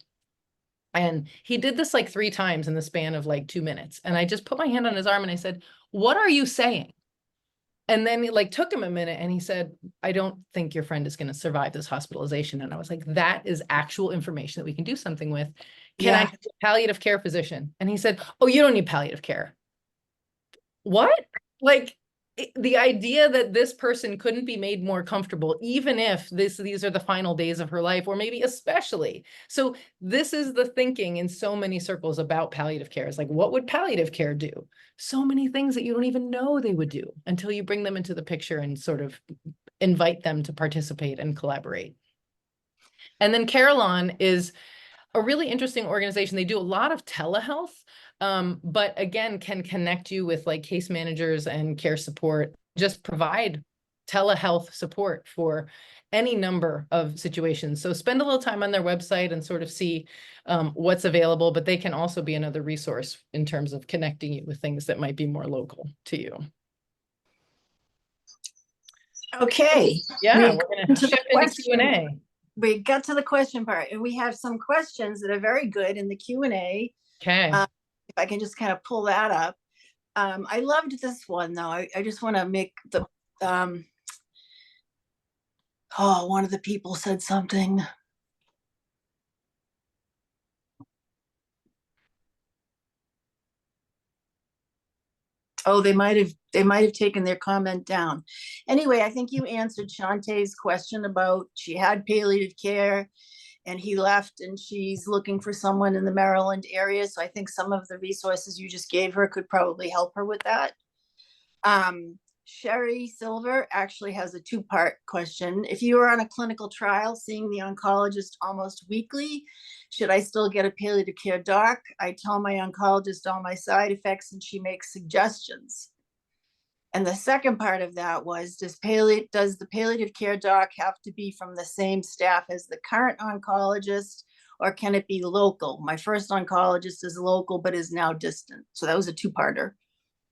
And he did this like 3 times in the span of like 2 minutes. And I just put my hand on his arm and I said, "What are you saying?" And then it took him a minute and he said, "I don't think your friend is going to survive this hospitalization." And I was like, that is actual information that we can do something with. Can I get a palliative care physician? And he said, "Oh, you don't need palliative care." What? The idea that this person couldn't be made more comfortable, even if these are the final days of her life, or maybe especially. So this is the thinking in so many circles about palliative care. Is like, what would palliative care do? So many things that you don't even know they would do until you bring them into the picture and sort of invite them to participate and collaborate. And then Carillon is a really interesting organization. They do a lot of telehealth, but again, can connect you with like case managers and care support, just provide telehealth support for any number of situations. So spend a little time on their website and sort of see what's available, but they can also be another resource in terms of connecting you with things that might be more local to you. Okay. Yeah, we're going to shift into Q&A. We got to the question part, and we have some questions that are very good in the Q&A. Okay. If I can just kind of pull that up. I loved this one though. I just want to make the, one of the people said something. Oh, they might have taken their comment down. Anyway, I think you answered Shantae's question about she had palliative care and he left, and she's looking for someone in the Maryland area. So I think some of the resources you just gave her could probably help her with that. Sherry Silver actually has a two-part question. If you are on a clinical trial seeing the oncologist almost weekly, should I still get a palliative care doc? I tell my oncologist all my side effects and she makes suggestions. And the second part of that was, does the palliative care doc have to be from the same staff as the current oncologist, or can it be local? My first oncologist is local, but is now distant. So that was a two-parter.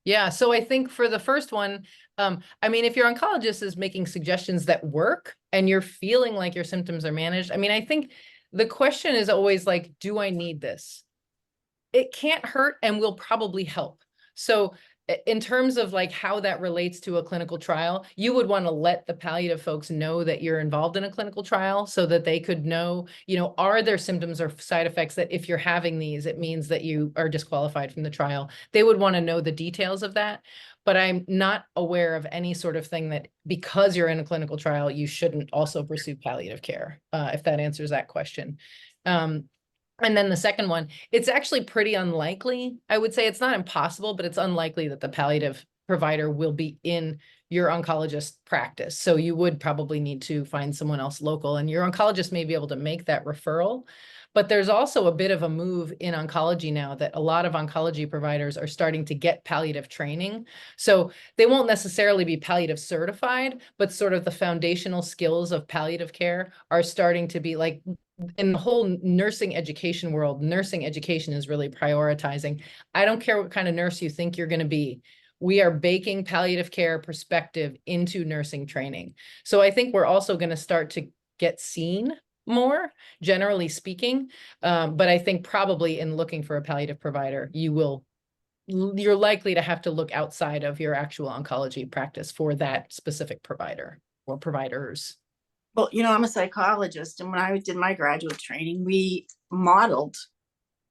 Yeah, so I think for the first one, I mean, if your oncologist is making suggestions that work and you're feeling like your symptoms are managed, I mean, I think the question is always like, do I need this? It can't hurt and will probably help. So in terms of like how that relates to a clinical trial, you would want to let the palliative folks know that you're involved in a clinical trial so that they could know, you know, are there symptoms or side effects that if you're having these, it means that you are disqualified from the trial. They would want to know the details of that. But I'm not aware of any sort of thing that because you're in a clinical trial, you shouldn't also pursue palliative care, if that answers that question. And then the second one, it's actually pretty unlikely. I would say it's not impossible, but it's unlikely that the palliative provider will be in your oncologist practice. So you would probably need to find someone else local, and your oncologist may be able to make that referral. But there's also a bit of a move in oncology now that a lot of oncology providers are starting to get palliative training. So they won't necessarily be palliative certified, but sort of the foundational skills of palliative care are starting to be like, in the whole nursing education world, nursing education is really prioritizing. I don't care what kind of nurse you think you're going to be. We are baking palliative care perspective into nursing training. So I think we're also going to start to get seen more, generally speaking. But I think probably in looking for a palliative provider, you're likely to have to look outside of your actual oncology practice for that specific provider or providers. Well, you know, I'm a psychologist, and when I did my graduate training, we modeled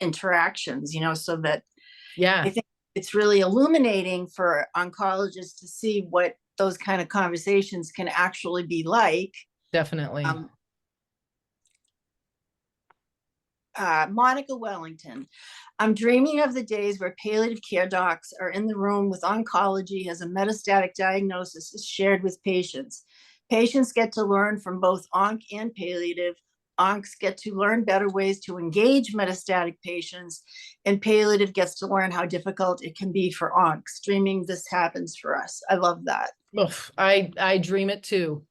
interactions, you know, so that Yeah, I think it's really illuminating for oncologists to see what those kind of conversations can actually be like. definitely. Monica Wellington, I'm dreaming of the days where palliative care docs are in the room with oncology as a metastatic diagnosis is shared with patients. Patients get to learn from both onc and palliative. Oncs get to learn better ways to engage metastatic patients, and palliative gets to learn how difficult it can be for oncs. Dreaming this happens for us. I love that. Oof, I dream it too.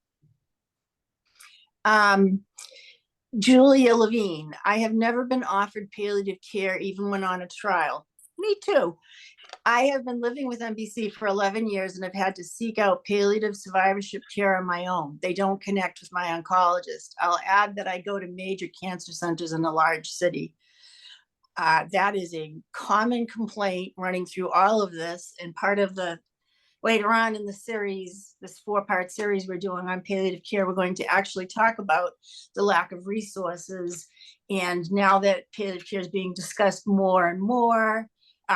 Julia Levine, I have never been offered palliative care even when on a trial. Me too. I have been living with MBC for 11 years and have had to seek out palliative survivorship care on my own. They don't connect with my oncologist. I'll add that I go to major cancer centers in a large city. That is a common complaint running through all of this, and part of the later on in the series, this 4-part series we're doing on palliative care, we're going to actually talk about the lack of resources. And now that palliative care is being discussed more and more,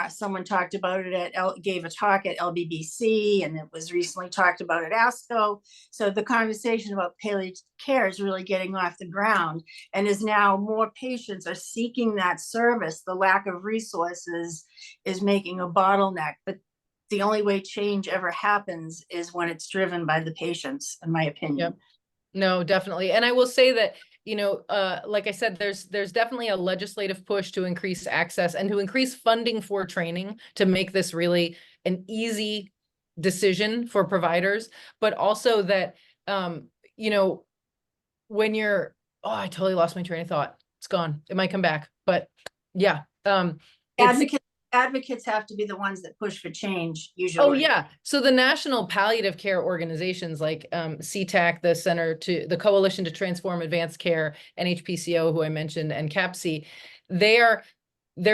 someone talked about it gave a talk at LBBC, and it was recently talked about at ASCO. So the conversation about palliative care is really getting off the ground, and is now more patients are seeking that service. The lack of resources is making a bottleneck, but the only way change ever happens is when it's driven by the patients, in my opinion. Yep. No, definitely. And I will say that, you know, like I said, there's definitely a legislative push to increase access and to increase funding for training to make this really an easy decision for providers, but also that, you know, when you're, oh, I totally lost my train of thought. It's gone. It might come back, but yeah. Advocates have to be the ones that push for change, usually. Oh, yeah. So the national palliative care organizations like CTAC, the Coalition to Transform Advanced Care, NHPCO, who I mentioned, and CAPC, they're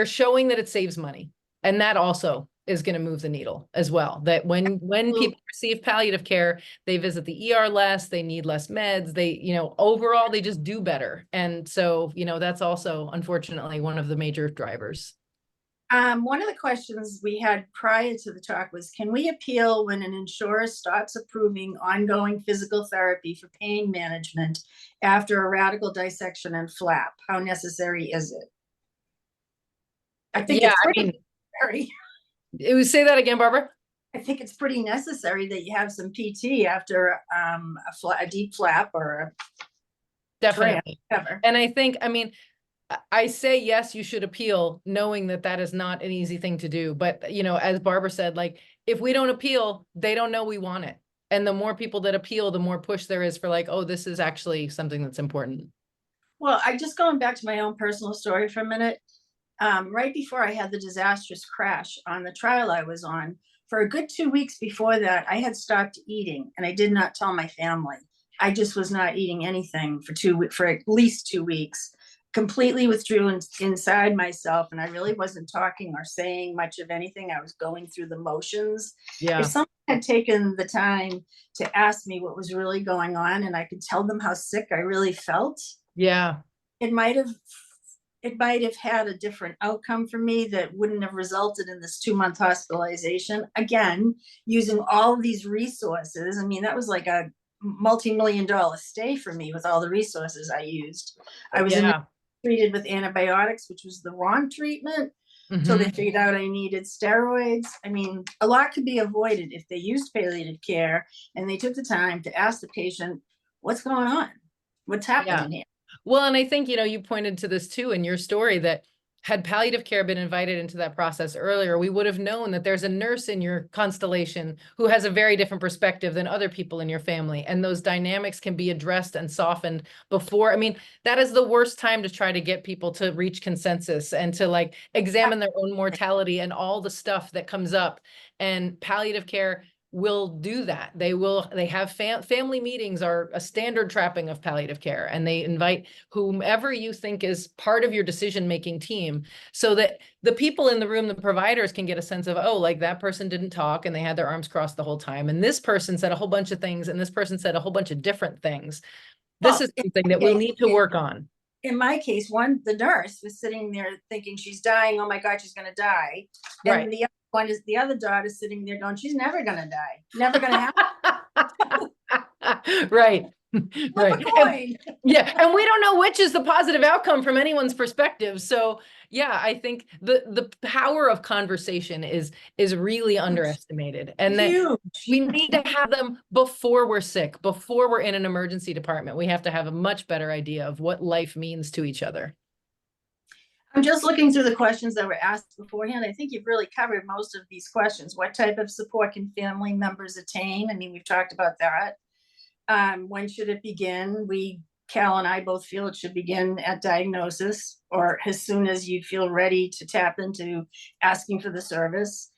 showing that it saves money. And that also is going to move the needle as well. That when people receive palliative care, they visit the ER less, they need less meds, they, you know, overall, they just do better. And so, you know, that's also, unfortunately, one of the major drivers. One of the questions we had prior to the talk was, can we appeal when an insurer stops approving ongoing physical therapy for pain management after a radical dissection and flap? How necessary is it? I think Yeah, it's I pretty mean, necessary. it was, say that again, Barbara? I think it's pretty necessary that you have some PT after a deep flap or a tramp, Definitely. whatever. And I think, I mean, I say, yes, you should appeal, knowing that that is not an easy thing to do. But, you know, as Barbara said, like, if we don't appeal, they don't know we want it. And the more people that appeal, the more push there is for like, oh, this is actually something that's important. Well, I just going back to my own personal story for a minute. Right before I had the disastrous crash on the trial I was on, for a good 2 weeks before that, I had stopped eating, and I did not tell my family. I just was not eating anything for at least 2 weeks. Completely withdrew inside myself, and I really wasn't talking or saying much of anything. I was going through the motions. Yeah. If someone had taken the time to ask me what was really going on, and I could tell them how sick I really felt, Yeah. it might have had a different outcome for me that wouldn't have resulted in this 2-month hospitalization. Again, using all of these resources. I mean, that was like a multi-million-dollar stay for me with all the resources I used. I was treated with antibiotics, which was the wrong treatment. So they figured out I needed steroids. I mean, a lot could be avoided if they used palliative care and they took the time to ask the patient, what's going on? What's happening here? Well, and I think, you know, you pointed to this too in your story, that had palliative care been invited into that process earlier, we would have known that there's a nurse in your constellation who has a very different perspective than other people in your family. And those dynamics can be addressed and softened before. I mean, that is the worst time to try to get people to reach consensus and to like examine their own mortality and all the stuff that comes up. And palliative care will do that. They have family meetings are a standard trapping of palliative care, and they invite whomever you think is part of your decision-making team, so that the people in the room, the providers, can get a sense of, oh, like that person didn't talk and they had their arms crossed the whole time. And this person said a whole bunch of things, and this person said a whole bunch of different things. This is something that we'll need to work on. In my case, the nurse was sitting there thinking she's dying. Oh my God, she's going to die. And the other daughter sitting there going, she's never going to die. Never going to happen. Right. Right. And and we don't know which is the positive outcome from anyone's perspective. So yeah, I think the power of conversation is really underestimated, and that we need to have them before we're sick, before we're in an emergency department. We have to have a much better idea of what life means to each other. I'm just looking through the questions that were asked beforehand. I think you've really covered most of these questions. What type of support can family members attain? I mean, we've talked about that. When should it begin? Cal and I both feel it should begin at diagnosis, or as soon as you feel ready to tap into asking for the service.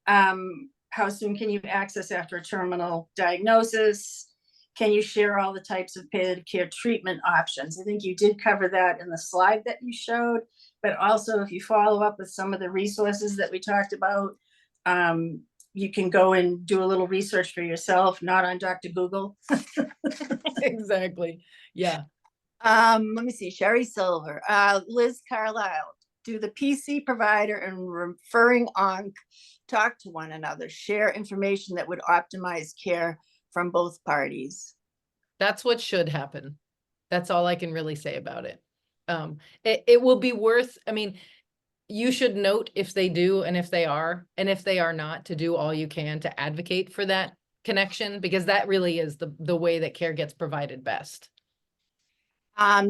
How soon can you access after a terminal diagnosis? Can you share all the types of palliative care treatment options? I think you did cover that in the slide that you showed, but also if you follow up with some of the resources that we talked about, you can go and do a little research for yourself, not on Dr. Google. Exactly. Yeah. Let me see. Sherry Silver, Liz Carlisle. Do the PC provider and referring onc talk to one another, share information that would optimize care from both parties? That's what should happen. That's all I can really say about it. It will be worth, I mean, you should note if they do and if they are not, to do all you can to advocate for that connection, because that really is the way that care gets provided best.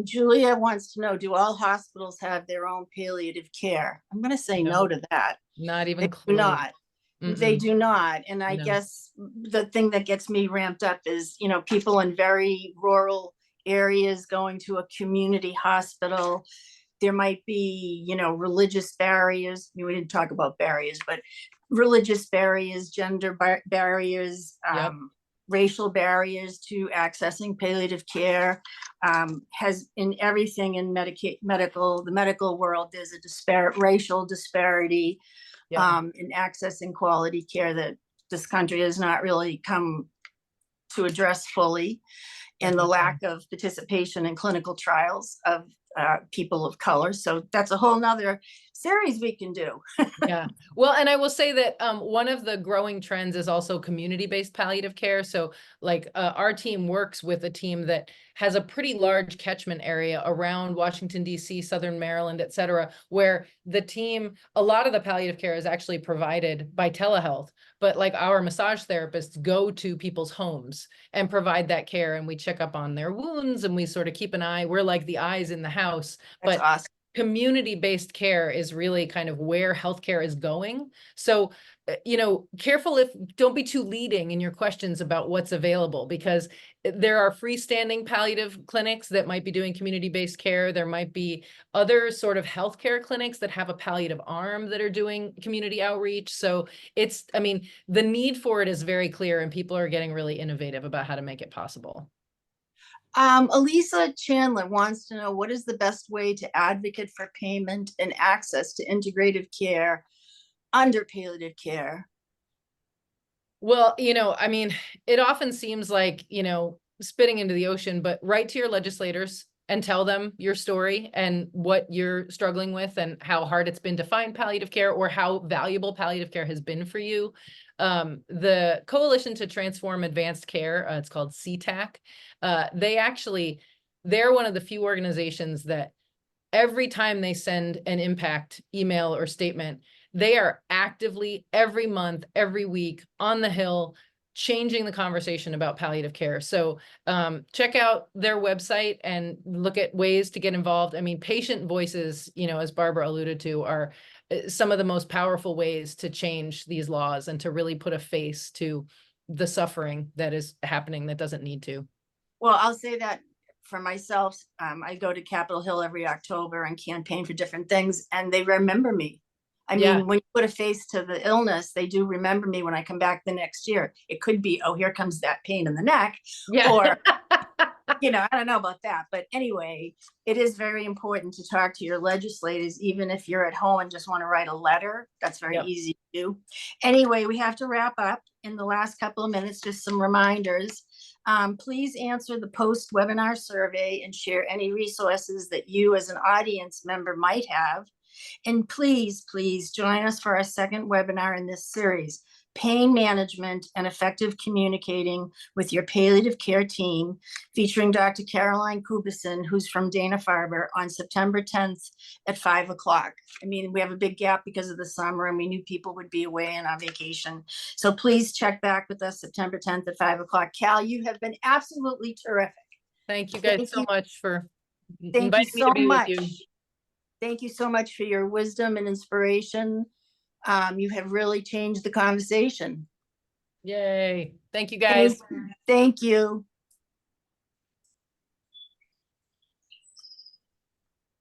Julia wants to know, do all hospitals have their own palliative care? I'm going to say no to that. Not even close. They do not. They do not. And I guess the thing that gets me ramped up is, you know, people in very rural areas going to a community hospital. There might be, you know, religious barriers. We didn't talk about barriers, but religious barriers, gender barriers, racial barriers to accessing palliative care. Has in everything in the medical world, there's a racial disparity in accessing quality care that this country has not really come to address fully, and the lack of participation in clinical trials of people of color. So that's a whole nother series we can do. Yeah. Well, and I will say that one of the growing trends is also community-based palliative care. So like our team works with a team that has a pretty large catchment area around Washington, D.C., Southern Maryland, et cetera, where the team, a lot of the palliative care is actually provided by telehealth, but like our massage therapists go to people's homes and provide that care, and we check up on their wounds and we sort of keep an eye. We're like the eyes in the house. That's But awesome. community-based care is really kind of where healthcare is going. So, you know, careful don't be too leading in your questions about what's available, because there are freestanding palliative clinics that might be doing community-based care. There might be other sort of healthcare clinics that have a palliative arm that are doing community outreach. So it's, I mean, the need for it is very clear, and people are getting really innovative about how to make it possible. Elisa Chandler wants to know, what is the best way to advocate for payment and access to integrative care under palliative care? Well, you know, I mean, it often seems like, you know, spitting into the ocean, but write to your legislators and tell them your story and what you're struggling with and how hard it's been to find palliative care, or how valuable palliative care has been for you. The Coalition to Transform Advanced Care, it's called CTAC. They're one of the few organizations that every time they send an impact email or statement, they are actively every month, every week on the Hill, changing the conversation about palliative care. So check out their website and look at ways to get involved. I mean, patient voices, you know, as Barbara alluded to, are some of the most powerful ways to change these laws and to really put a face to the suffering that is happening that doesn't need to. Well, I'll say that for myself, I go to Capitol Hill every October and campaign for different things, and they remember me. I mean, when you put a face to the illness, they do remember me when I come back the next year. It could be, oh, here comes that pain in the neck, or, you know, I don't know about that. But anyway, it is very important to talk to your legislators, even if you're at home and just want to write a letter. That's very easy to do. Anyway, we have to wrap up in the last couple of minutes. Just some reminders. Please answer the post-webinar survey and share any resources that you as an audience member might have. And please, please join us for our second webinar in this series, Pain Management and Effective Communicating with Your Palliative Care Team, featuring Dr. Caroline Kubison, who's from Dana-Farber, on September 10th at 5 o'clock. I mean, we have a big gap because of the summer, and we knew people would be away and on vacation. So please check back with us September 10th at 5 o'clock. Cal, you have been absolutely terrific. Thank you guys so much for Thank inviting you me so to be much. with you. Thank you so much for your wisdom and inspiration. You have really changed the conversation. Yay. Thank you guys. Thank you.